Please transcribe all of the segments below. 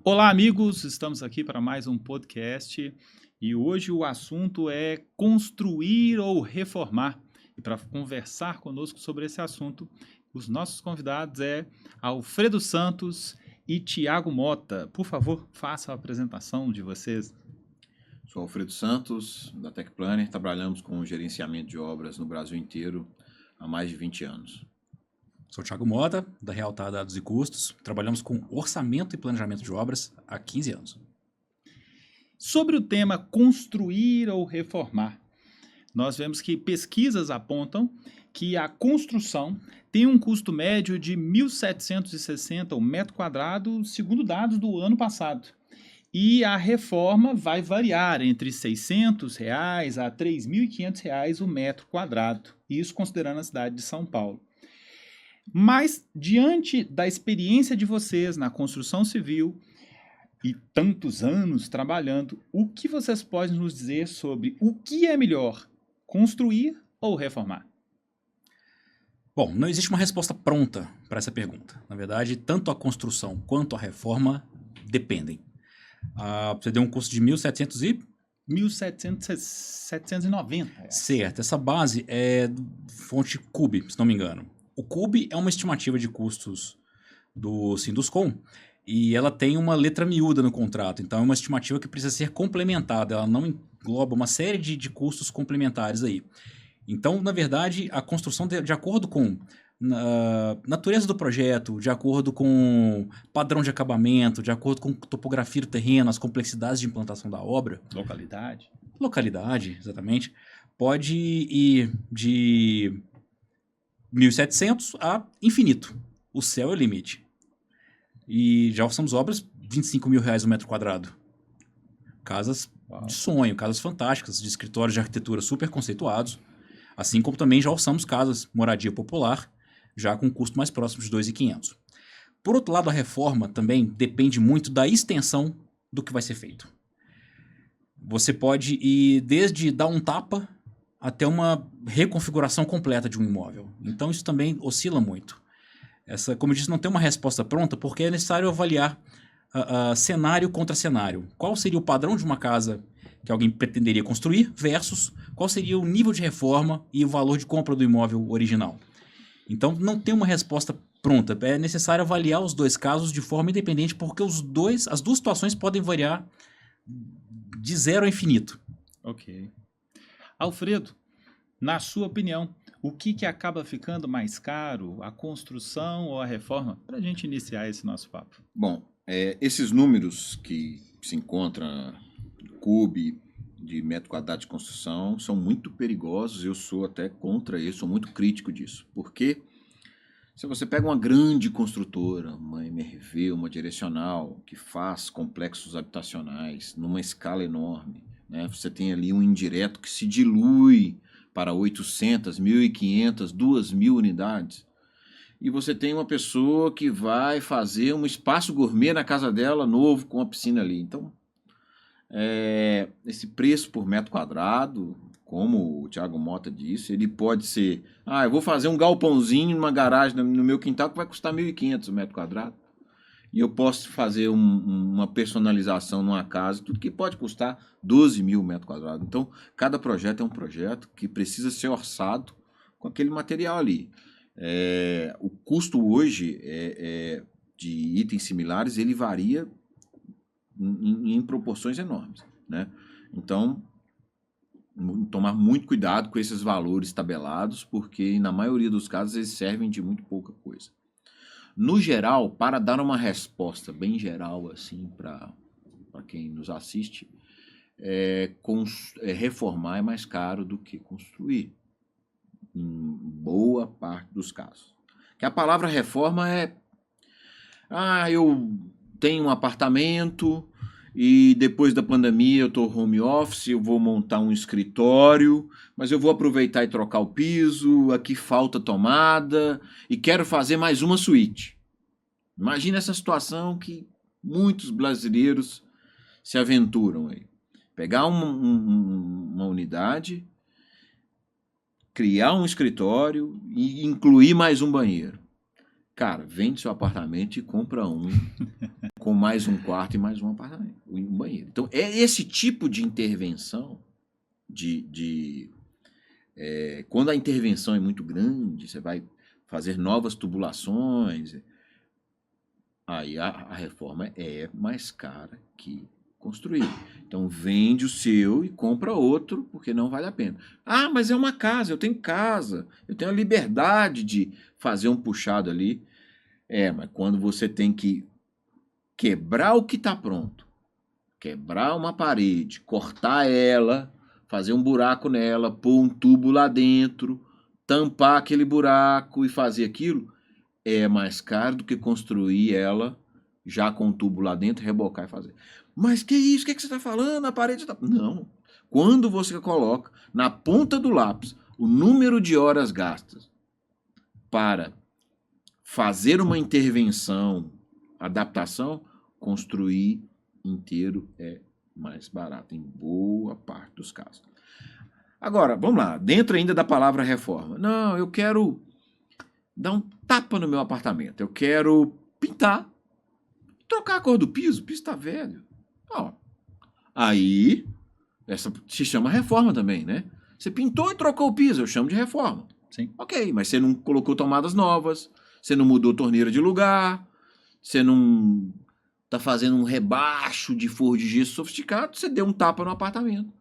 Olá, amigos! Estamos aqui para mais um podcast e hoje o assunto é construir ou reformar. E para conversar conosco sobre esse assunto, os nossos convidados é Alfredo Santos e Tiago Mota. Por favor, façam a apresentação de vocês. Sou Alfredo Santos, da Techplanner. Trabalhamos com gerenciamento de obras no Brasil inteiro há mais de 20 anos. Sou Tiago Mota, da Realtar Dados e Custos. Trabalhamos com orçamento e planejamento de obras há 15 anos. Sobre o tema construir ou reformar, nós vemos que pesquisas apontam que a construção tem um custo médio de R$ 1.760 o metro quadrado, segundo dados do ano passado. E a reforma vai variar entre R$ 600 a R$ 3.500 o metro quadrado, isso considerando a cidade de São Paulo. Mas, diante da experiência de vocês na construção civil e tantos anos trabalhando, o que vocês podem nos dizer sobre o que é melhor, construir ou reformar? Bom, não existe uma resposta pronta para essa pergunta. Na verdade, tanto a construção quanto a reforma dependem. Você deu um custo de 1.700 e... 1.790. Certo, essa base é fonte CUB, se não me engano. O CUB é uma estimativa de custos do Sinduscom e ela tem uma letra miúda no contrato, então é uma estimativa que precisa ser complementada, ela não engloba uma série de custos complementares aí. Então, na verdade, a construção de acordo com a natureza do projeto, de acordo com padrão de acabamento, de acordo com topografia do terreno, as complexidades de implantação da obra. Localidade, exatamente. Pode ir de 1.700 a infinito. O céu é o limite. E já orçamos obras R$ 25.000 o metro quadrado. Casas de sonho, casas fantásticas, de escritórios de arquitetura super conceituados. Assim como também já orçamos casas, moradia popular, já com custo mais próximo de R$ 2.500. Por outro lado, a reforma também depende muito da extensão do que vai ser feito. Você pode ir desde dar um tapa até uma reconfiguração completa de um imóvel. Então isso também oscila muito. Como eu disse, não tem uma resposta pronta porque é necessário avaliar cenário contra cenário. Qual seria o padrão de uma casa que alguém pretenderia construir versus qual seria o nível de reforma e o valor de compra do imóvel original. Então não tem uma resposta pronta. É necessário avaliar os dois casos de forma independente porque as duas situações podem variar de zero a infinito. Ok. Alfredo, na sua opinião, o que acaba ficando mais caro, a construção ou a reforma? Para a gente iniciar esse nosso papo. Bom, esses números que se encontram no CUB de metro quadrado de construção são muito perigosos. Eu sou até contra isso, sou muito crítico disso. Porque se você pega uma grande construtora, uma MRV, uma direcional, que faz complexos habitacionais numa escala enorme, né? Você tem ali um indireto que se dilui para 800, 1.500, 2.000 unidades. E você tem uma pessoa que vai fazer um espaço gourmet na casa dela, novo, com a piscina ali. Então, esse preço por metro quadrado, como o Tiago Mota disse, ele pode ser... eu vou fazer um galpãozinho numa garagem no meu quintal que vai custar 1.500 o metro quadrado. E eu posso fazer uma personalização numa casa, tudo que pode custar 12.000 metros quadrados. Então, cada projeto é um projeto que precisa ser orçado com aquele material ali. O custo hoje de itens similares, ele varia em proporções enormes, né? Então, tomar muito cuidado com esses valores tabelados, porque na maioria dos casos eles servem de muito pouca coisa. No geral, para dar uma resposta bem geral assim para quem nos assiste, reformar é mais caro do que construir, em boa parte dos casos. Que a palavra reforma eu tenho um apartamento e depois da pandemia eu estou home office, eu vou montar um escritório, mas eu vou aproveitar e trocar o piso, aqui falta tomada e quero fazer mais uma suíte. Imagina essa situação que muitos brasileiros se aventuram aí. Pegar uma unidade, criar um escritório e incluir mais um banheiro. Cara, vende seu apartamento e compra um com mais um quarto e mais um apartamento, um banheiro. Então, é esse tipo de intervenção, quando a intervenção é muito grande, você vai fazer novas tubulações, aí a reforma é mais cara que construir. Então, vende o seu e compra outro, porque não vale a pena. Ah, mas é uma casa, eu tenho a liberdade de fazer um puxado ali. Mas quando você tem que quebrar o que está pronto, quebrar uma parede, cortar ela, fazer um buraco nela, pôr um tubo lá dentro, tampar aquele buraco e fazer aquilo, é mais caro do que construir ela já com um tubo lá dentro, rebocar e fazer. Mas que isso? O que você está falando? A parede está... Não. Quando você coloca na ponta do lápis o número de horas gastas para fazer uma intervenção, adaptação, construir inteiro é mais barato, em boa parte dos casos. Agora, vamos lá, dentro ainda da palavra reforma. Não, eu quero dar um tapa no meu apartamento, eu quero pintar, trocar a cor do piso, o piso está velho. Aí, essa se chama reforma também, né? Você pintou e trocou o piso, eu chamo de reforma. Sim. Ok, mas você não colocou tomadas novas, você não mudou torneira de lugar, você não está fazendo um rebaixo de forro de gesso sofisticado, você deu um tapa no apartamento.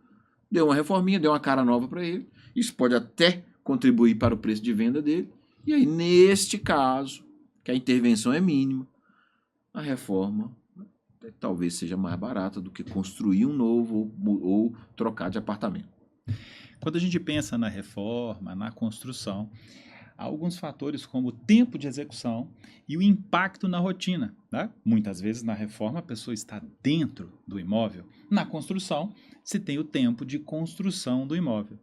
Deu uma reforminha, deu uma cara nova para ele. Isso pode até contribuir para o preço de venda dele. E aí, neste caso, que a intervenção é mínima, a reforma talvez seja mais barata do que construir um novo ou trocar de apartamento. Quando a gente pensa na reforma, na construção, há alguns fatores como o tempo de execução e o impacto na rotina. Né? Muitas vezes na reforma a pessoa está dentro do imóvel. Na construção se tem o tempo de construção do imóvel.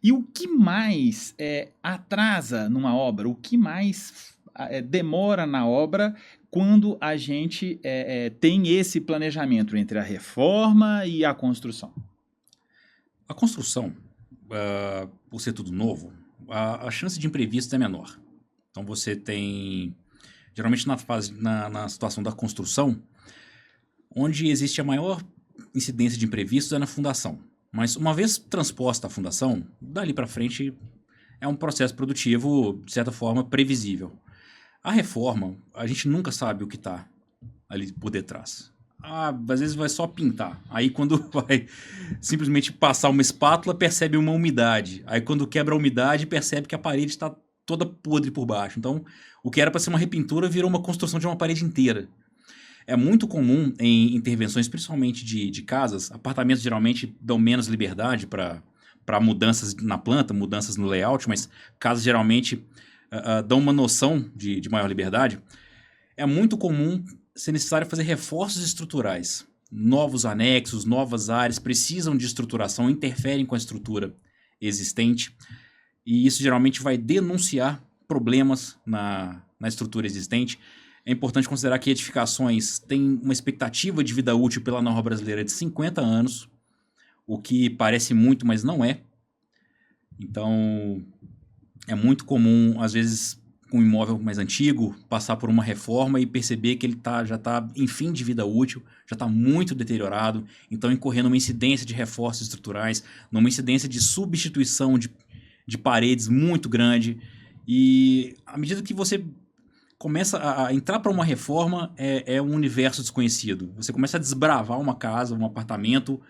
E o que mais atrasa numa obra, o que mais demora na obra quando a gente tem esse planejamento entre a reforma e a construção? A construção, por ser tudo novo, a chance de imprevisto é menor. Então você tem, geralmente na situação da construção, onde existe a maior incidência de imprevistos é na fundação. Mas uma vez transposta a fundação, dali para frente é um processo produtivo, de certa forma, previsível. A reforma, a gente nunca sabe o que está ali por detrás. Às vezes vai só pintar. Aí quando vai simplesmente passar uma espátula, percebe uma umidade. Aí quando quebra a umidade, percebe que a parede está toda podre por baixo. Então, o que era para ser uma repintura virou uma construção de uma parede inteira. É muito comum em intervenções, principalmente de casas, apartamentos geralmente dão menos liberdade para mudanças na planta, mudanças no layout, mas casas geralmente dão uma noção de maior liberdade. É muito comum ser necessário fazer reforços estruturais. Novos anexos, novas áreas precisam de estruturação, interferem com a estrutura existente, e isso geralmente vai denunciar problemas na estrutura existente. É importante considerar que edificações têm uma expectativa de vida útil pela norma brasileira de 50 anos, o que parece muito, mas não é. Então, é muito comum, às vezes, com um imóvel mais antigo, passar por uma reforma e perceber que ele já está em fim de vida útil, já está muito deteriorado, então incorrer numa incidência de reforços estruturais, numa incidência de substituição de paredes muito grande. E à medida que você começa a entrar para uma reforma, é um universo desconhecido. Você começa a desbravar uma casa, um apartamento,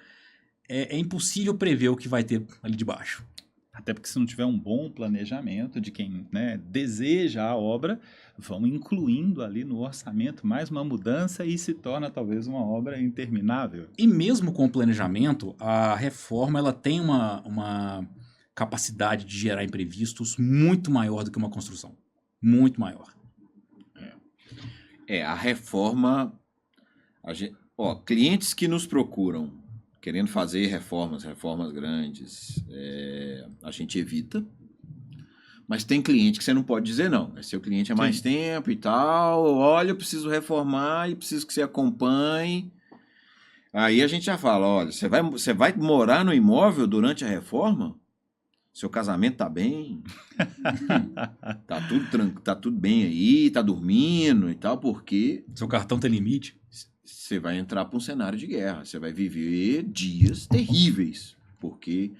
é impossível prever o que vai ter ali debaixo. Até porque se não tiver um bom planejamento de quem deseja a obra, vão incluindo ali no orçamento mais uma mudança e se torna talvez uma obra interminável. E mesmo com o planejamento, a reforma ela tem uma capacidade de gerar imprevistos muito maior do que uma construção. Muito maior. A reforma... clientes que nos procuram querendo fazer reformas grandes, a gente evita. Mas tem cliente que você não pode dizer não. Seu cliente é mais tempo e tal. Olha, eu preciso reformar e preciso que você acompanhe. Aí a gente já fala, olha, você vai morar no imóvel durante a reforma? Seu casamento tá bem? Tá tudo bem aí, tá dormindo e tal, porque Seu cartão tem limite? você vai entrar para um cenário de guerra, você vai viver dias terríveis, porque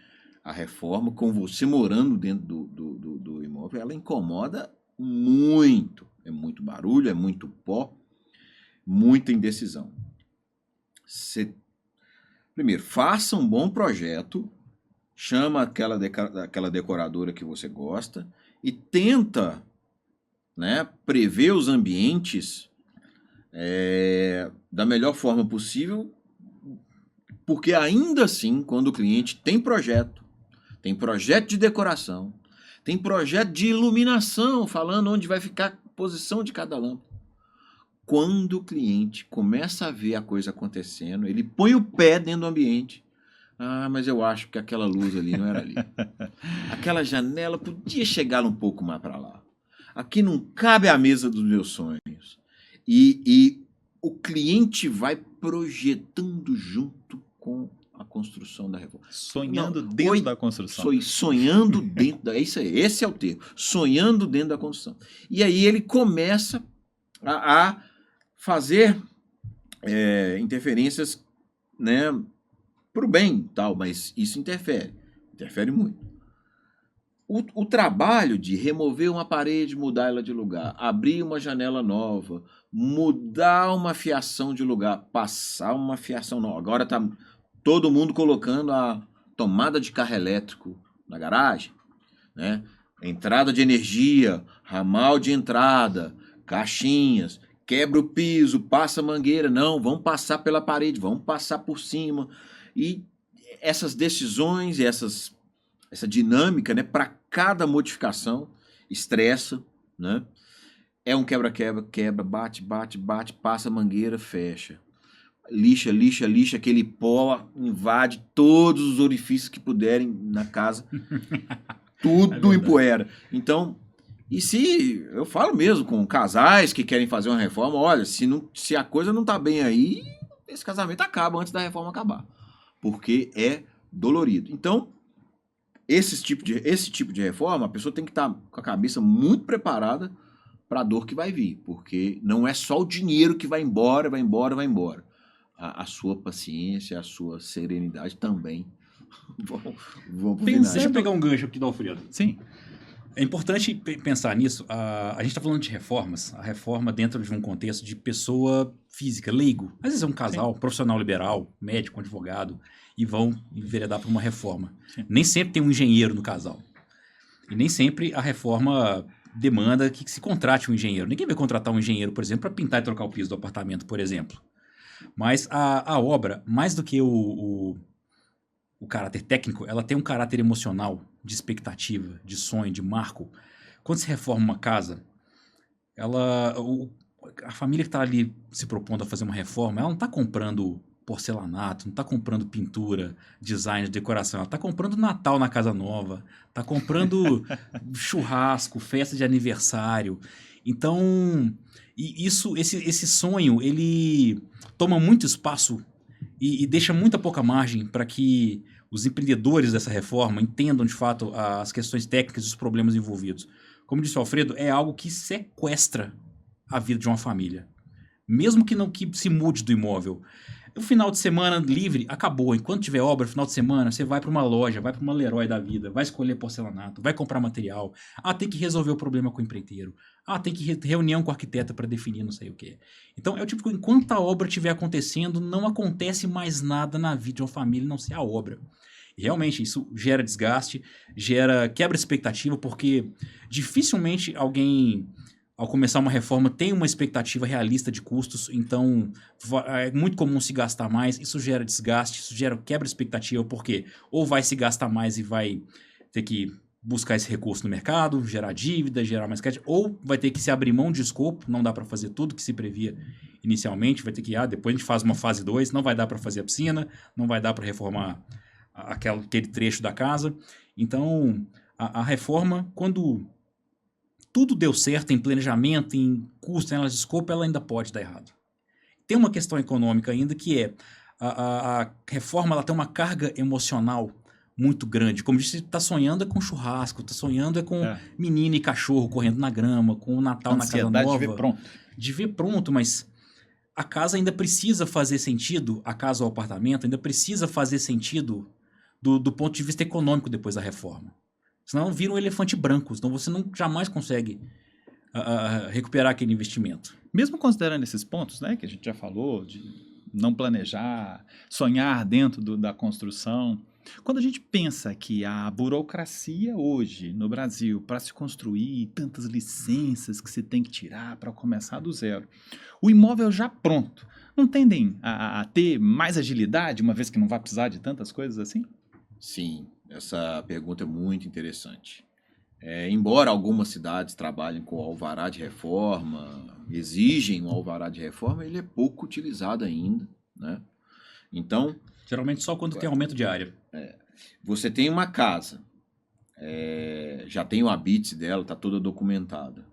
a reforma, com você morando dentro do imóvel, ela incomoda muito. É muito barulho, é muito pó, muita indecisão. Primeiro, faça um bom projeto, chama aquela decoradora que você gosta e tenta, né, prever os ambientes da melhor forma possível, porque ainda assim, quando o cliente tem projeto de decoração, tem projeto de iluminação, falando onde vai ficar a posição de cada lâmpada. Quando o cliente começa a ver a coisa acontecendo, ele põe o pé dentro do ambiente. Ah, mas eu acho que aquela luz ali não era ali. Aquela janela podia chegar um pouco mais para lá. Aqui não cabe a mesa dos meus sonhos. E o cliente vai projetando junto com a construção da reforma. Sonhando dentro da construção. Sonhando dentro da... Isso aí, esse é o termo. Sonhando dentro da construção. E aí ele começa a fazer interferências, né, para o bem, tal, mas isso interfere muito. O trabalho de remover uma parede, mudar ela de lugar, abrir uma janela nova, mudar uma fiação de lugar, passar uma fiação nova. Agora está todo mundo colocando a tomada de carro elétrico na garagem, né? Entrada de energia, ramal de entrada, caixinhas, quebra o piso, passa a mangueira. Não, vamos passar pela parede, vamos passar por cima. E essas decisões, essa dinâmica, né, para cada modificação, estressa, né? É um quebra-quebra, quebra, bate, passa a mangueira, fecha. Lixa, aquele pó invade todos os orifícios que puderem na casa. Tudo empoeira. Então, e se eu falo mesmo com casais que querem fazer uma reforma, olha, se a coisa não tá bem aí, esse casamento acaba antes da reforma acabar. Porque é dolorido. Então, esse tipo de reforma, a pessoa tem que estar com a cabeça muito preparada para a dor que vai vir. Porque não é só o dinheiro que vai embora. A sua paciência, a sua serenidade também vão pro final. Deixa eu pegar um gancho aqui do Alfredo. Sim. É importante pensar nisso. A gente está falando de reformas. A reforma dentro de um contexto de pessoa física, leigo. Às vezes é um casal, profissional liberal, médico, advogado, e vão enveredar para uma reforma. Sim. Nem sempre tem um engenheiro no casal. E nem sempre a reforma demanda que se contrate um engenheiro. Ninguém vai contratar um engenheiro, por exemplo, para pintar e trocar o piso do apartamento, por exemplo. Mas a obra, mais do que o caráter técnico, ela tem um caráter emocional, de expectativa, de sonho, de marco. Quando se reforma uma casa, a família que está ali se propondo a fazer uma reforma, ela não está comprando porcelanato, não está comprando pintura, design, decoração, ela está comprando Natal na casa nova, está comprando churrasco, festa de aniversário. Então, esse sonho, ele toma muito espaço e deixa muita pouca margem para que os empreendedores dessa reforma entendam de fato as questões técnicas e os problemas envolvidos. Como disse o Alfredo, é algo que sequestra a vida de uma família. Mesmo que se mude do imóvel. O final de semana livre acabou. Enquanto tiver obra, final de semana, você vai para uma loja, vai para uma Leroy da vida, vai escolher porcelanato, vai comprar material. Tem que resolver o problema com o empreiteiro. Tem que reunião com o arquiteto para definir não sei o quê. Então, é o tipo que enquanto a obra estiver acontecendo, não acontece mais nada na vida de uma família, a não ser a obra. E realmente, isso gera desgaste, quebra expectativa, porque dificilmente alguém, ao começar uma reforma, tem uma expectativa realista de custos, então é muito comum se gastar mais, isso gera desgaste, isso quebra expectativa, porque ou vai se gastar mais e vai ter que buscar esse recurso no mercado, gerar dívida, gerar mais crédito, ou vai ter que se abrir mão de escopo, não dá para fazer tudo que se previa inicialmente, vai ter que, depois a gente faz uma fase 2, não vai dar para fazer a piscina, não vai dar para reformar aquele trecho da casa. Então, a reforma, quando tudo deu certo em planejamento, em custo, em análise de escopo, ela ainda pode dar errado. Tem uma questão econômica ainda que a reforma ela tem uma carga emocional muito grande. Como disse, tá sonhando é com churrasco, tá sonhando é com menina e cachorro correndo na grama, com o Natal na casa nova. De ver pronto. De ver pronto, mas a casa ainda precisa fazer sentido, a casa ou o apartamento ainda precisa fazer sentido do ponto de vista econômico depois da reforma. Senão vira um elefante branco, então você jamais consegue recuperar aquele investimento. Mesmo considerando esses pontos, né, que a gente já falou, de não planejar, sonhar dentro da construção, quando a gente pensa que a burocracia hoje no Brasil, para se construir, tantas licenças que se tem que tirar para começar do zero, o imóvel já pronto, não tendem a ter mais agilidade, uma vez que não vai precisar de tantas coisas assim? Sim, essa pergunta é muito interessante. Embora algumas cidades trabalhem com alvará de reforma, exigem um alvará de reforma, ele é pouco utilizado ainda, né? Então, geralmente só quando tem aumento de área. Você tem uma casa, já tem o habite dela, está toda documentada.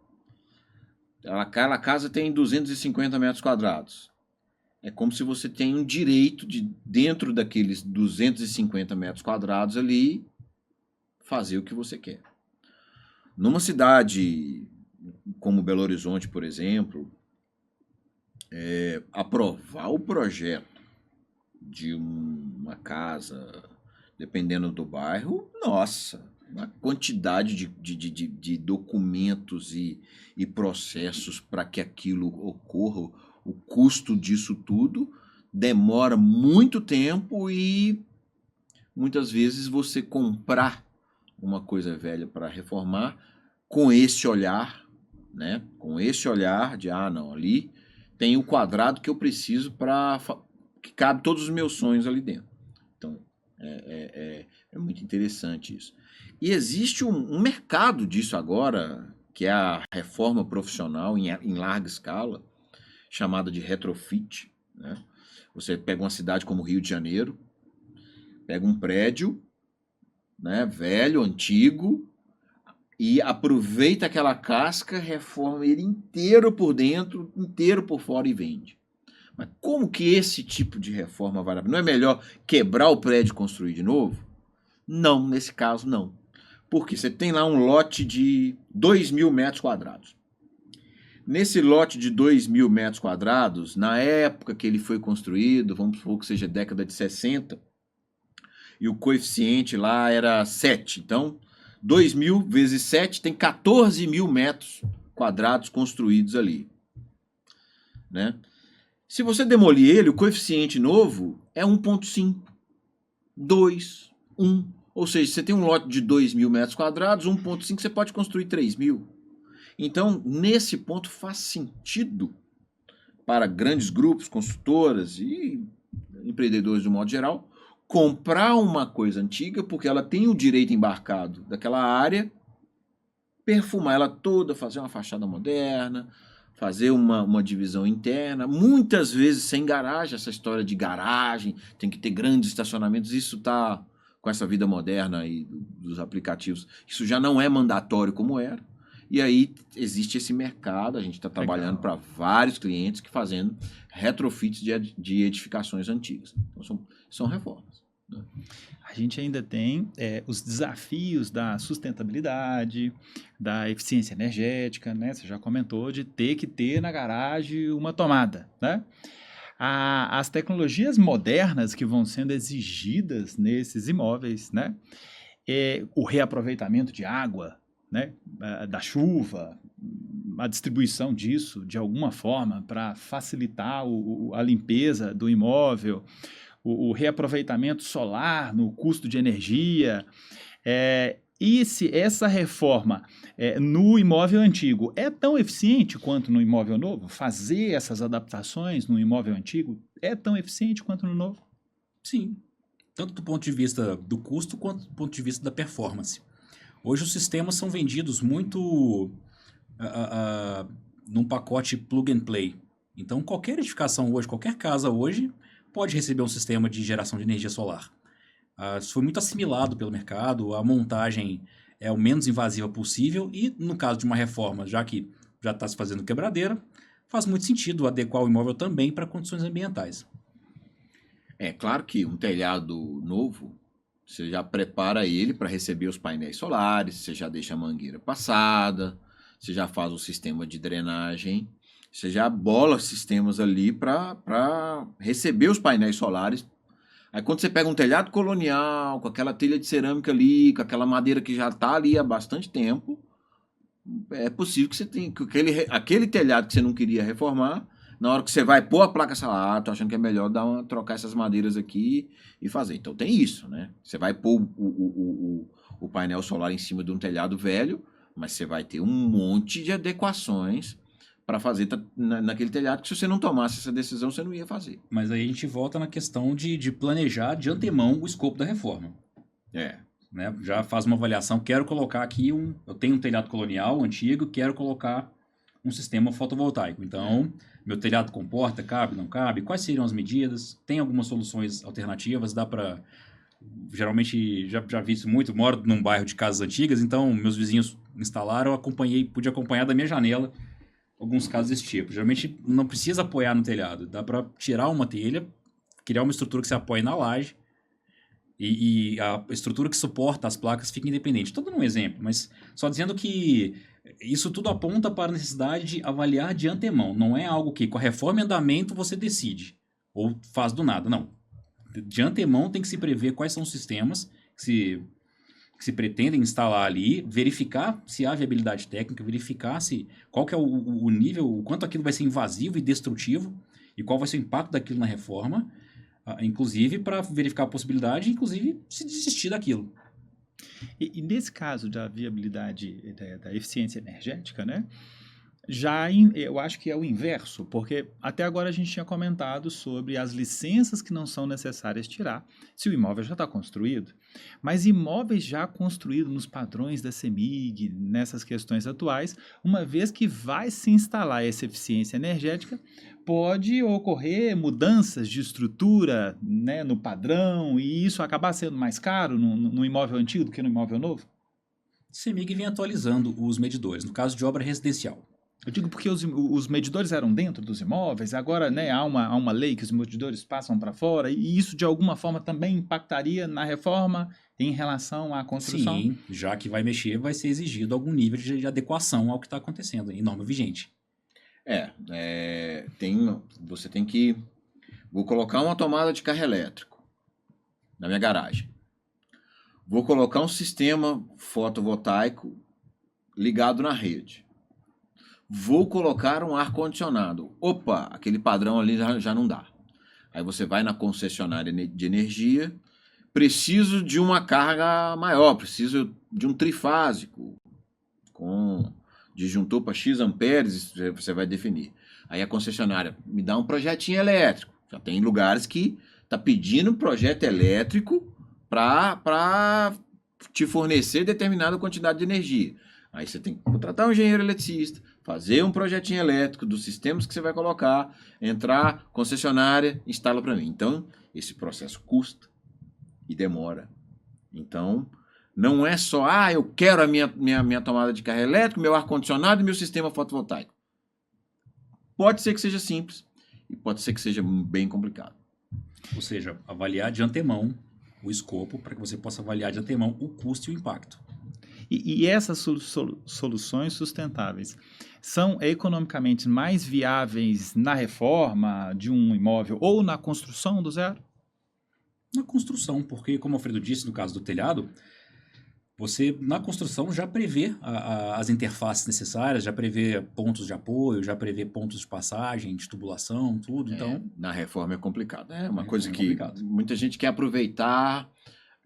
Aquela casa tem 250 metros quadrados. É como se você tem um direito de, dentro daqueles 250 metros quadrados ali, fazer o que você quer. Numa cidade como Belo Horizonte, por exemplo, aprovar o projeto de uma casa, dependendo do bairro, nossa, uma quantidade de documentos e processos para que aquilo ocorra, o custo disso tudo demora muito tempo e muitas vezes você comprar uma coisa velha para reformar com esse olhar, né? Com esse olhar de, não, ali tem o quadrado que eu preciso para que cabe todos os meus sonhos ali dentro. Então, é muito interessante isso. E existe um mercado disso agora, que é a reforma profissional em larga escala, chamada de retrofit, né? Você pega uma cidade como Rio de Janeiro, pega um prédio, né, velho, antigo, e aproveita aquela casca, reforma ele inteiro por dentro, inteiro por fora e vende. Mas como que esse tipo de reforma vale a pena? Não é melhor quebrar o prédio e construir de novo? Não, nesse caso não. Porque você tem lá um lote de 2.000 metros quadrados. Nesse lote de 2.000 metros quadrados, na época que ele foi construído, vamos supor que seja década de 60, e o coeficiente lá era 7. Então, 2.000 vezes 7 tem 14.000 metros quadrados construídos ali, né? Se você demolir ele, o coeficiente novo é 1,5, 2, 1. Ou seja, você tem um lote de 2.000 metros quadrados, 1,5 você pode construir 3.000. Então, nesse ponto faz sentido para grandes grupos, construtoras e empreendedores de um modo geral, comprar uma coisa antiga, porque ela tem o direito embarcado daquela área, perfumar ela toda, fazer uma fachada moderna, fazer uma divisão interna, muitas vezes sem garagem, essa história de garagem, tem que ter grandes estacionamentos, isso está com essa vida moderna aí dos aplicativos, isso já não é mandatório como era, e aí existe esse mercado, a gente está trabalhando para vários clientes que fazendo retrofits de edificações antigas, então são reformas. A gente ainda tem os desafios da sustentabilidade, da eficiência energética, né? Você já comentou de ter que ter na garagem uma tomada, né? As tecnologias modernas que vão sendo exigidas nesses imóveis, né? O reaproveitamento de água, né? Da chuva, a distribuição disso de alguma forma para facilitar a limpeza do imóvel, o reaproveitamento solar no custo de energia, essa reforma no imóvel antigo é tão eficiente quanto no imóvel novo? Fazer essas adaptações no imóvel antigo é tão eficiente quanto no novo? Sim, tanto do ponto de vista do custo quanto do ponto de vista da performance. Hoje os sistemas são vendidos muito num pacote plug and play. Então qualquer edificação hoje, qualquer casa hoje, pode receber um sistema de geração de energia solar. Isso foi muito assimilado pelo mercado, a montagem é o menos invasiva possível e, no caso de uma reforma, já que já está se fazendo quebradeira, faz muito sentido adequar o imóvel também para condições ambientais. É claro que um telhado novo, Você já prepara ele para receber os painéis solares, você já deixa a mangueira passada, você já faz o sistema de drenagem, você já bola sistemas ali para receber os painéis solares. Aí quando você pega um telhado colonial, com aquela telha de cerâmica ali, com aquela madeira que já está ali há bastante tempo, é possível que você tenha que aquele telhado que você não queria reformar, na hora que você vai pôr a placa solar, tô achando que é melhor trocar essas madeiras aqui e fazer. Então tem isso, né? Você vai pôr o painel solar em cima de um telhado velho, mas você vai ter um monte de adequações para fazer naquele telhado que se você não tomasse essa decisão, você não ia fazer. Mas aí a gente volta na questão de planejar de antemão o escopo da reforma. Né? Já faz uma avaliação, quero colocar aqui eu tenho um telhado colonial antigo, quero colocar um sistema fotovoltaico. Então, meu telhado comporta, cabe, não cabe? Quais seriam as medidas? Tem algumas soluções alternativas? Dá para... Geralmente, já vi isso muito, moro num bairro de casas antigas, então meus vizinhos instalaram, pude acompanhar da minha janela alguns casos desse tipo. Geralmente, não precisa apoiar no telhado, dá para tirar uma telha, criar uma estrutura que se apoie na laje, e a estrutura que suporta as placas fica independente. Estou dando um exemplo, mas só dizendo que isso tudo aponta para a necessidade de avaliar de antemão. Não é algo que com a reforma em andamento você decide ou faz do nada, não. De antemão tem que se prever quais são os sistemas que se pretendem instalar ali, verificar se há viabilidade técnica, verificar qual que é o nível, o quanto aquilo vai ser invasivo e destrutivo e qual vai ser o impacto daquilo na reforma, inclusive para verificar a possibilidade, inclusive se desistir daquilo. E nesse caso da viabilidade, da eficiência energética, né? Eu acho que é o inverso, porque até agora a gente tinha comentado sobre as licenças que não são necessárias tirar, se o imóvel já está construído. Mas imóveis já construídos nos padrões da CEMIG, nessas questões atuais, uma vez que vai se instalar essa eficiência energética, pode ocorrer mudanças de estrutura, né, no padrão, e isso acabar sendo mais caro no imóvel antigo do que no imóvel novo? CEMIG vem atualizando os medidores, no caso de obra residencial. Eu digo porque os medidores eram dentro dos imóveis, agora, né, há uma lei que os medidores passam para fora, e isso de alguma forma também impactaria na reforma em relação à construção? Sim, já que vai mexer, vai ser exigido algum nível de adequação ao que está acontecendo, em norma vigente. Você tem que... Vou colocar uma tomada de carro elétrico na minha garagem. Vou colocar um sistema fotovoltaico ligado na rede. Vou colocar um ar-condicionado. Opa, aquele padrão ali já não dá. Aí você vai na concessionária de energia, preciso de uma carga maior, preciso de um trifásico, com disjuntor para X amperes, você vai definir. Aí a concessionária me dá um projetinho elétrico. Já tem lugares que está pedindo um projeto elétrico para te fornecer determinada quantidade de energia. Aí você tem que contratar um engenheiro eletricista, fazer um projetinho elétrico dos sistemas que você vai colocar, entrar, concessionária, instala para mim. Então, esse processo custa e demora. Então, não é só, eu quero a minha tomada de carro elétrico, meu ar-condicionado e meu sistema fotovoltaico. Pode ser que seja simples e pode ser que seja bem complicado. Ou seja, avaliar de antemão o escopo para que você possa avaliar de antemão o custo e o impacto. E essas soluções sustentáveis são economicamente mais viáveis na reforma de um imóvel ou na construção do zero? Na construção, porque, como o Alfredo disse, no caso do telhado, você, na construção, já prevê as interfaces necessárias, já prevê pontos de apoio, já prevê pontos de passagem, de tubulação, tudo. Então, na reforma é complicado. É uma coisa que muita gente quer aproveitar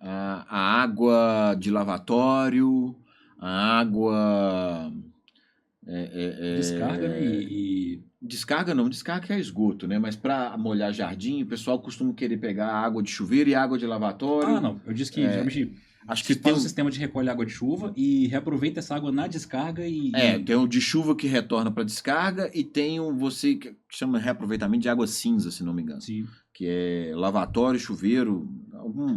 a água de lavatório, a água... descarga, né? Descarga é esgoto, né? Mas para molhar jardim, o pessoal costuma querer pegar água de chuveiro e água de lavatório. Não. Eu disse que geralmente acho que faz um sistema de recolhe água de chuva e reaproveita essa água na descarga e... tem o de chuva que retorna para descarga e tem você que chama reaproveitamento de água cinza, se não me engano. Sim. Que é lavatório, chuveiro,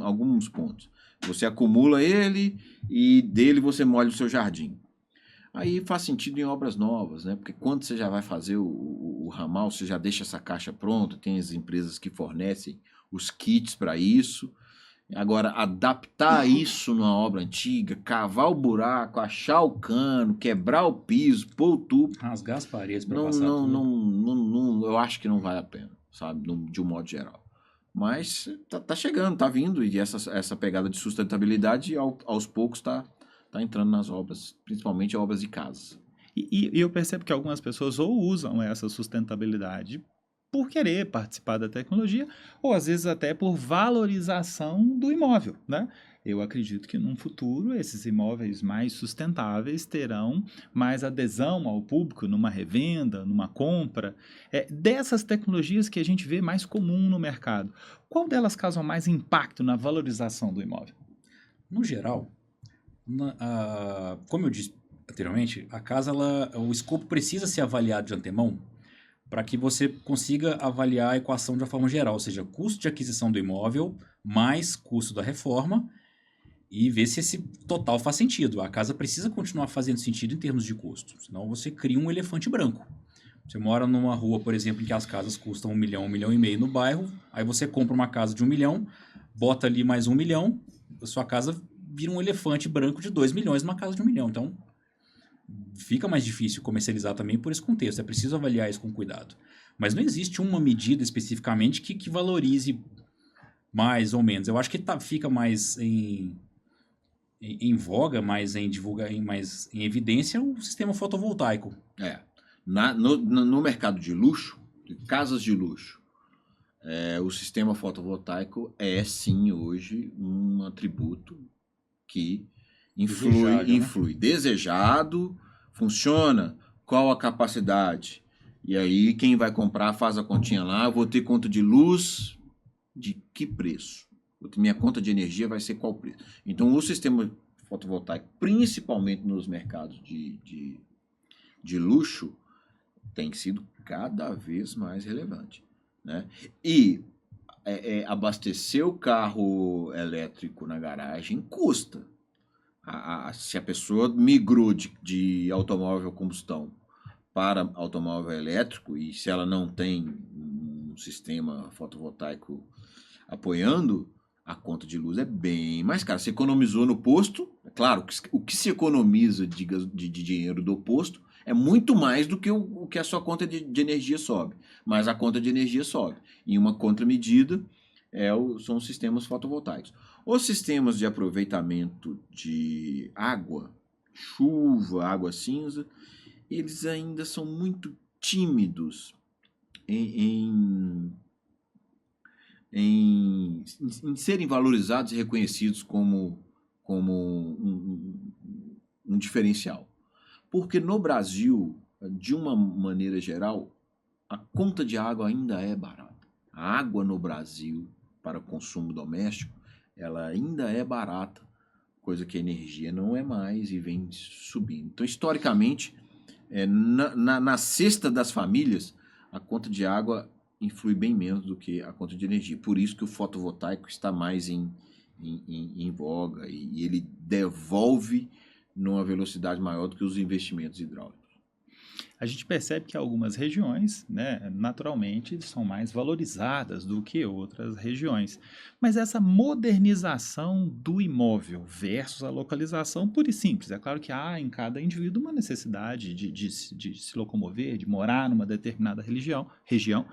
alguns pontos. Você acumula ele e dele você molha o seu jardim. Aí faz sentido em obras novas, né? Porque quando você já vai fazer o ramal, você já deixa essa caixa pronta, tem as empresas que fornecem os kits para isso. Agora, adaptar isso numa obra antiga, cavar o buraco, achar o cano, quebrar o piso, pôr o tubo, Rasgar as paredes para não, passar não, tudo. não, eu acho que não vale a pena, sabe, de um modo geral. Mas tá chegando, tá vindo, e essa pegada de sustentabilidade aos poucos tá entrando nas obras, principalmente obras de casas. E eu percebo que algumas pessoas ou usam essa sustentabilidade por querer participar da tecnologia, ou às vezes até por valorização do imóvel, né? Eu acredito que num futuro esses imóveis mais sustentáveis terão mais adesão ao público numa revenda, numa compra. Dessas tecnologias que a gente vê mais comum no mercado, qual delas causam mais impacto na valorização do imóvel? No geral, como eu disse anteriormente, a casa, o escopo precisa ser avaliado de antemão para que você consiga avaliar a equação de uma forma geral, ou seja, custo de aquisição do imóvel mais custo da reforma e ver se esse total faz sentido. A casa precisa continuar fazendo sentido em termos de custo, senão você cria um elefante branco. Você mora numa rua, por exemplo, em que as casas custam 1 milhão, 1,5 milhão no bairro, aí você compra uma casa de 1 milhão, bota ali mais 1 milhão, a sua casa vira um elefante branco de 2 milhões numa casa de 1 milhão. Então, fica mais difícil comercializar também por esse contexto. É preciso avaliar isso com cuidado. Mas não existe uma medida especificamente que valorize mais ou menos. Eu acho que fica mais em voga, mais em mais em evidência o sistema fotovoltaico. No mercado de luxo, de casas de luxo, o sistema fotovoltaico é sim hoje um atributo que influi. Desejado, funciona, qual a capacidade? E aí quem vai comprar faz a continha lá, eu vou ter conta de luz, de que preço? Minha conta de energia vai ser qual preço? Então o sistema fotovoltaico, principalmente nos mercados de luxo, tem sido cada vez mais relevante, né? E abastecer o carro elétrico na garagem custa. Se a pessoa migrou de automóvel a combustão para automóvel elétrico, e se ela não tem um sistema fotovoltaico apoiando, a conta de luz é bem mais cara. Você economizou no posto, é claro, o que se economiza de dinheiro do posto é muito mais do que o que a sua conta de energia sobe. Mas a conta de energia sobe. E uma contramedida são os sistemas fotovoltaicos. Os sistemas de aproveitamento de água, chuva, água cinza, eles ainda são muito tímidos em serem valorizados e reconhecidos como um diferencial. Porque no Brasil, de uma maneira geral, a conta de água ainda é barata. A água no Brasil, para consumo doméstico, ela ainda é barata, coisa que a energia não é mais e vem subindo. Então, historicamente, na cesta das famílias, a conta de água influi bem menos do que a conta de energia. Por isso que o fotovoltaico está mais em voga e ele devolve numa velocidade maior do que os investimentos hidráulicos. A gente percebe que algumas regiões, né, naturalmente, são mais valorizadas do que outras regiões. Mas essa modernização do imóvel versus a localização pura e simples. É claro que há em cada indivíduo uma necessidade de se locomover, de morar numa determinada região,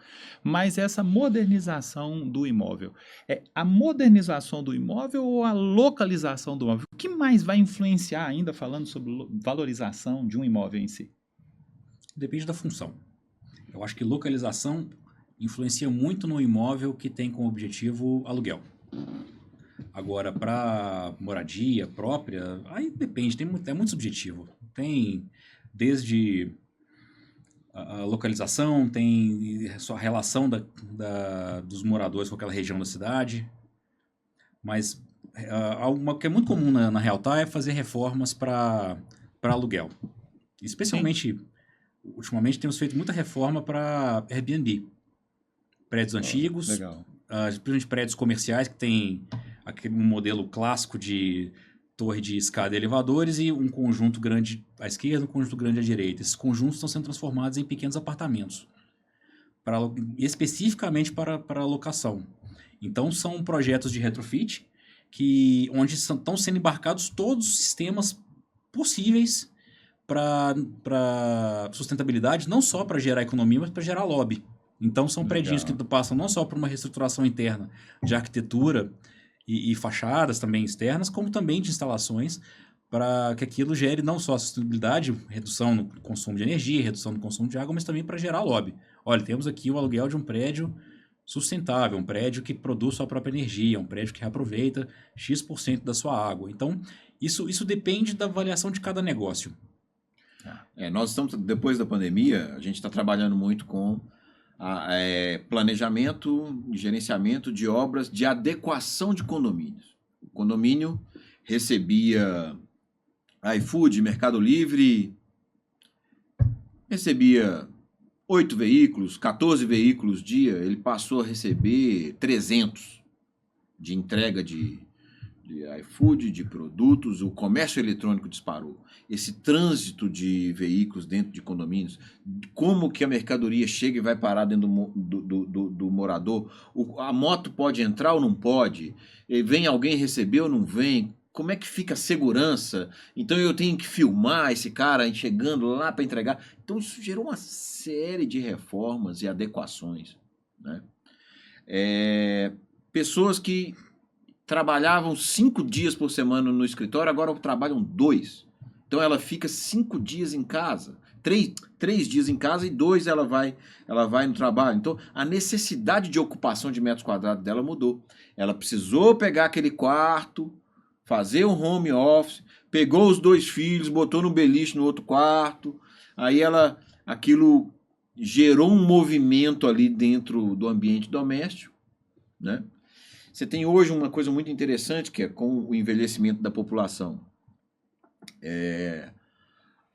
mas essa modernização do imóvel, é a modernização do imóvel ou a localização do imóvel? O que mais vai influenciar, ainda falando sobre valorização de um imóvel em si? Depende da função. Eu acho que localização influencia muito no imóvel que tem como objetivo aluguel. Agora, para moradia própria, aí depende, é muito subjetivo. Tem desde a localização, tem a relação dos moradores com aquela região da cidade. Mas algo que é muito comum na Realtar é fazer reformas para aluguel. Especialmente... Sim. Ultimamente temos feito muita reforma para Airbnb. Prédios antigos, principalmente prédios comerciais que tem aquele modelo clássico de torre de escada e elevadores e um conjunto grande à esquerda e um conjunto grande à direita. Esses conjuntos estão sendo transformados em pequenos apartamentos, especificamente para locação. Então são projetos de retrofit onde estão sendo embarcados todos os sistemas possíveis para sustentabilidade, não só para gerar economia, mas para gerar lobby. Então são prédios que passam não só por uma reestruturação interna de arquitetura e fachadas também externas, como também de instalações, para que aquilo gere não só a sustentabilidade, redução no consumo de energia, redução no consumo de água, mas também para gerar lobby. Olha, temos aqui o aluguel de um prédio sustentável, um prédio que produz sua própria energia, um prédio que reaproveita X% da sua água. Então, isso depende da avaliação de cada negócio. Nós estamos, depois da pandemia, a gente está trabalhando muito com planejamento e gerenciamento de obras de adequação de condomínios. O condomínio recebia iFood, Mercado Livre, recebia 8 veículos, 14 veículos dia, ele passou a receber 300 de entrega de iFood, de produtos, o comércio eletrônico disparou. Esse trânsito de veículos dentro de condomínios, como que a mercadoria chega e vai parar dentro do morador, a moto pode entrar ou não pode, vem alguém receber ou não vem, como é que fica a segurança? Então eu tenho que filmar esse cara chegando lá para entregar. Então isso gerou uma série de reformas e adequações, né? Pessoas que trabalhavam 5 dias por semana no escritório, agora trabalham 2. Então ela fica 5 dias em casa, 3 dias em casa e 2 ela vai no trabalho. Então a necessidade de ocupação de metros quadrados dela mudou. Ela precisou pegar aquele quarto, fazer um home office, pegou os 2 filhos, botou no beliche no outro quarto, aí aquilo gerou um movimento ali dentro do ambiente doméstico, né? Você tem hoje uma coisa muito interessante, que é com o envelhecimento da população.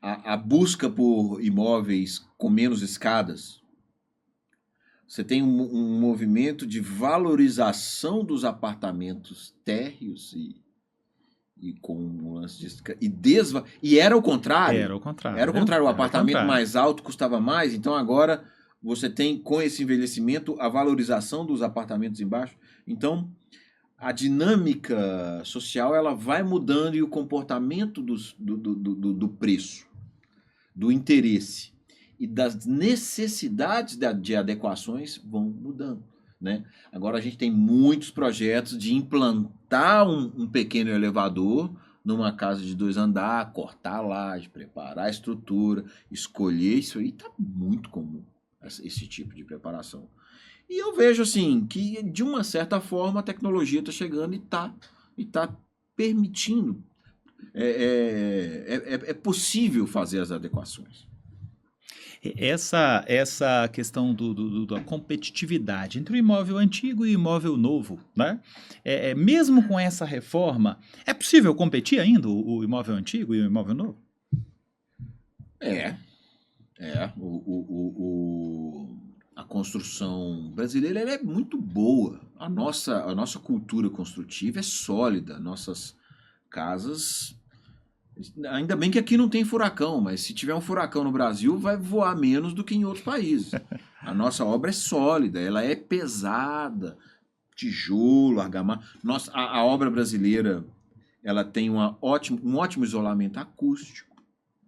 A busca por imóveis com menos escadas. Você tem um movimento de valorização dos apartamentos térreos e com um lance de escada. E era o contrário. Era o contrário. Era o contrário. O apartamento mais alto custava mais, então agora você tem, com esse envelhecimento, a valorização dos apartamentos embaixo. Então, a dinâmica social ela vai mudando e o comportamento do preço, do interesse e das necessidades de adequações vão mudando, né? Agora a gente tem muitos projetos de implantar um pequeno elevador numa casa de 2 andares, cortar a laje, preparar a estrutura, escolher. Isso aí está muito comum, esse tipo de preparação. E eu vejo assim que, de uma certa forma, a tecnologia está chegando e tá permitindo. É possível fazer as adequações. Essa questão da competitividade entre o imóvel antigo e o imóvel novo, né? Mesmo com essa reforma, é possível competir ainda o imóvel antigo e o imóvel novo? A construção brasileira ela é muito boa. A nossa cultura construtiva é sólida. Nossas casas... Ainda bem que aqui não tem furacão, mas se tiver um furacão no Brasil, vai voar menos do que em outros países. A nossa obra é sólida, ela é pesada. Tijolo, argamassa. A obra brasileira ela tem um ótimo isolamento acústico,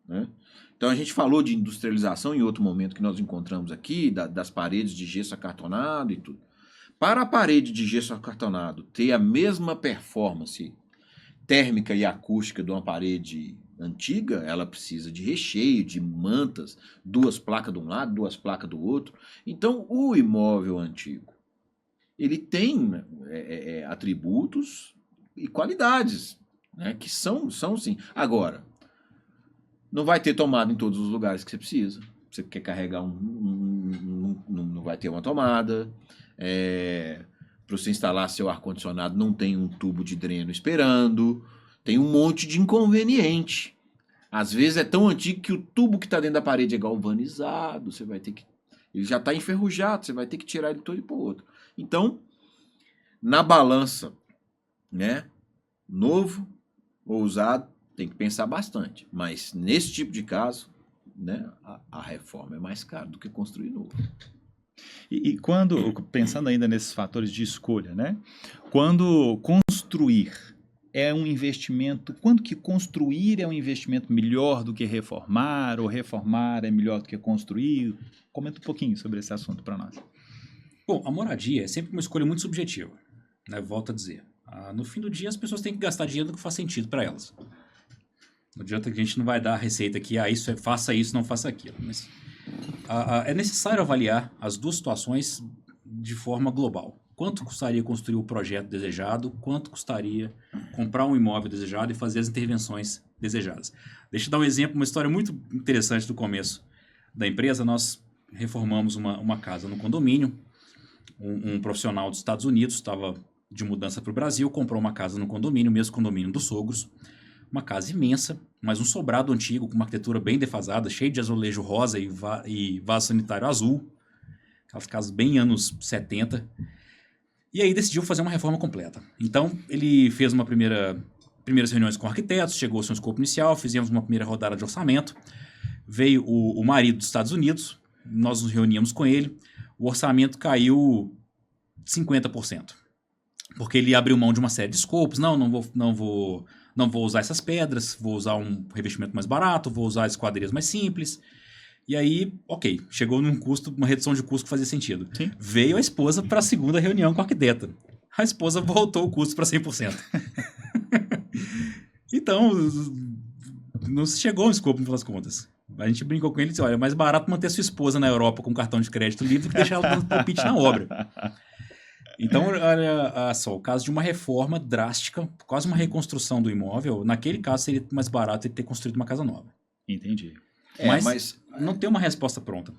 né? Então a gente falou de industrialização em outro momento que nós encontramos aqui, das paredes de gesso acartonado e tudo. Para a parede de gesso acartonado ter a mesma performance térmica e acústica de uma parede antiga, ela precisa de recheio, de mantas, 2 placas de um lado, 2 placas do outro. Então o imóvel antigo, ele tem atributos e qualidades, né, que são sim. Agora, não vai ter tomada em todos os lugares que você precisa. Você quer carregar não vai ter uma tomada. Para você instalar seu ar-condicionado, não tem um tubo de dreno esperando. Tem um monte de inconveniente. Às vezes é tão antigo que o tubo que está dentro da parede é galvanizado. Você vai ter que... Ele já está enferrujado, você vai ter que tirar ele todo e pôr outro. Então, na balança, né, novo ou usado, tem que pensar bastante. Mas nesse tipo de caso, né, a reforma é mais cara do que construir novo. E quando, pensando ainda nesses fatores de escolha, né? Quando construir é um investimento, quando que construir é um investimento melhor do que reformar, ou reformar é melhor do que construir? Comenta um pouquinho sobre esse assunto para nós. Bom, a moradia é sempre uma escolha muito subjetiva, né? Volto a dizer. No fim do dia, as pessoas têm que gastar dinheiro do que faz sentido para elas. Não adianta que a gente não vai dar a receita aqui, faça isso, não faça aquilo. Mas é necessário avaliar as duas situações de forma global. Quanto custaria construir o projeto desejado, quanto custaria comprar um imóvel desejado e fazer as intervenções desejadas. Deixa eu dar um exemplo, uma história muito interessante do começo da empresa. Nós reformamos uma casa no condomínio. Um profissional dos Estados Unidos estava de mudança para o Brasil, comprou uma casa no condomínio, mesmo condomínio dos sogros. Uma casa imensa, mas um sobrado antigo, com uma arquitetura bem defasada, cheio de azulejo rosa e vaso sanitário azul. Aquelas casas bem anos 70. E aí decidiu fazer uma reforma completa. Então, ele fez primeiras reuniões com arquitetos, chegou-se um escopo inicial, fizemos uma primeira rodada de orçamento. Veio o marido dos Estados Unidos, nós nos reuníamos com ele. O orçamento caiu 50%. Porque ele abriu mão de uma série de escopos. Não vou usar essas pedras, vou usar um revestimento mais barato, vou usar esquadrias mais simples. E aí, ok, chegou num custo, uma redução de custo que fazia sentido. Sim. Veio a esposa para a segunda reunião com o arquiteta. A esposa voltou o custo para 100%. Então, não se chegou no escopo, no final das contas. A gente brincou com ele e disse, olha, é mais barato manter sua esposa na Europa com cartão de crédito livre do que deixar ela dando palpite na obra. Então, olha só, o caso de uma reforma drástica, quase uma reconstrução do imóvel, naquele caso seria mais barato ele ter construído uma casa nova. Entendi. Mas não tem uma resposta pronta.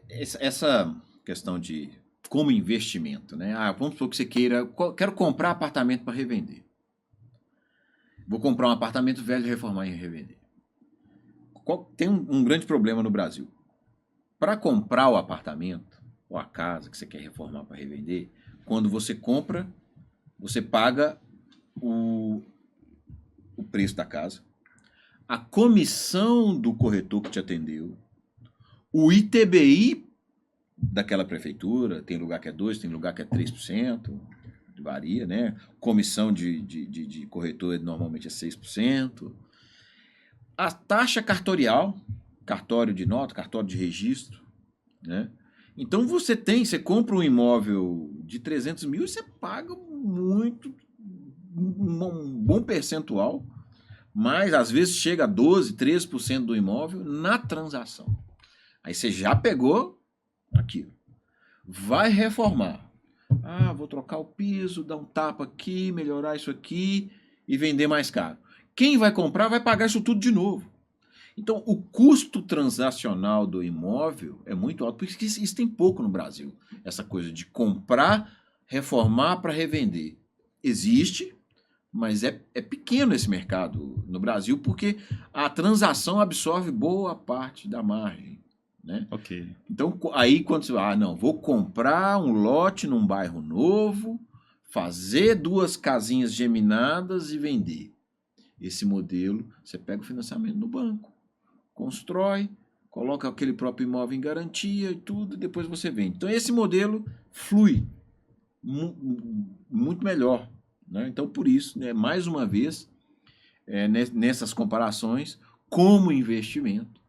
Essa questão de como investimento, né? Vamos supor que você quero comprar apartamento para revender. Vou comprar um apartamento velho, reformar e revender. Tem um grande problema no Brasil. Para comprar o apartamento ou a casa que você quer reformar para revender, quando você compra, você paga o preço da casa, a comissão do corretor que te atendeu, o ITBI daquela prefeitura, tem lugar que é 2%, tem lugar que é 3%, varia, né? Comissão de corretor normalmente é 6%. A taxa cartorial, cartório de nota, cartório de registro, né? Então você compra um imóvel de 300 mil e você paga um bom percentual, mas às vezes chega a 12%, 13% do imóvel na transação. Aí você já pegou aquilo. Vai reformar. Vou trocar o piso, dar um tapa aqui, melhorar isso aqui e vender mais caro. Quem vai comprar vai pagar isso tudo de novo. Então, o custo transacional do imóvel é muito alto, porque isso tem pouco no Brasil. Essa coisa de comprar, reformar para revender. Existe, mas é pequeno esse mercado no Brasil, porque a transação absorve boa parte da margem, né? Ok. Então, aí quando você vou comprar um lote num bairro novo, fazer 2 casinhas geminadas e vender. Esse modelo, você pega o financiamento no banco, constrói, coloca aquele próprio imóvel em garantia e tudo, e depois você vende. Então, esse modelo flui muito melhor, né? Então, por isso, né, mais uma vez, nessas comparações, como investimento,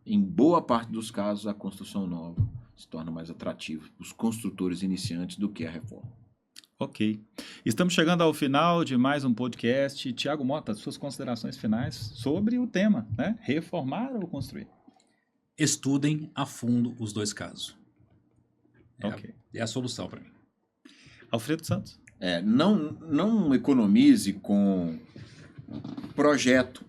em boa parte dos casos, a construção nova se torna mais atrativa para os construtores iniciantes do que a reforma. Ok. Estamos chegando ao final de mais um podcast. Tiago Mota, suas considerações finais sobre o tema, né? Reformar ou construir? Estudem a fundo os dois casos. Ok. É a solução para mim. Alfredo Santos. Não economize com projeto,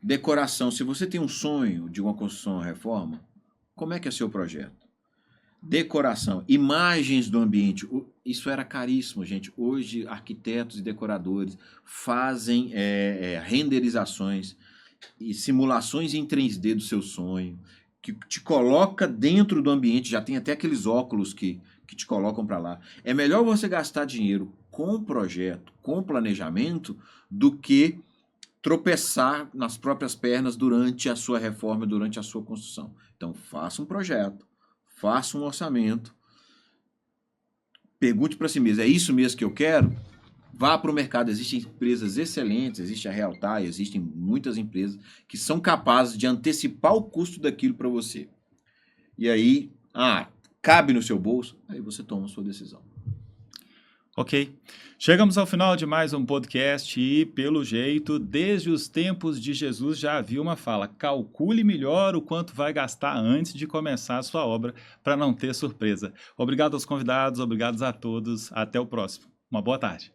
decoração. Se você tem um sonho de uma construção ou reforma, como é que é seu projeto? Decoração, imagens do ambiente. Isso era caríssimo, gente. Hoje, arquitetos e decoradores fazem renderizações e simulações em 3D do seu sonho, que te coloca dentro do ambiente. Já tem até aqueles óculos que te colocam para lá. É melhor você gastar dinheiro com projeto, com planejamento, do que tropeçar nas próprias pernas durante a sua reforma, durante a sua construção. Então, faça um projeto, faça um orçamento, pergunte para si mesmo, é isso mesmo que eu quero? Vá para o mercado, existem empresas excelentes, existe a Realtar, existem muitas empresas que são capazes de antecipar o custo daquilo para você. E aí, cabe no seu bolso, aí você toma a sua decisão. Ok. Chegamos ao final de mais um podcast e, pelo jeito, desde os tempos de Jesus já havia uma fala: calcule melhor o quanto vai gastar antes de começar a sua obra para não ter surpresa. Obrigado aos convidados, obrigado a todos. Até o próximo. Uma boa tarde.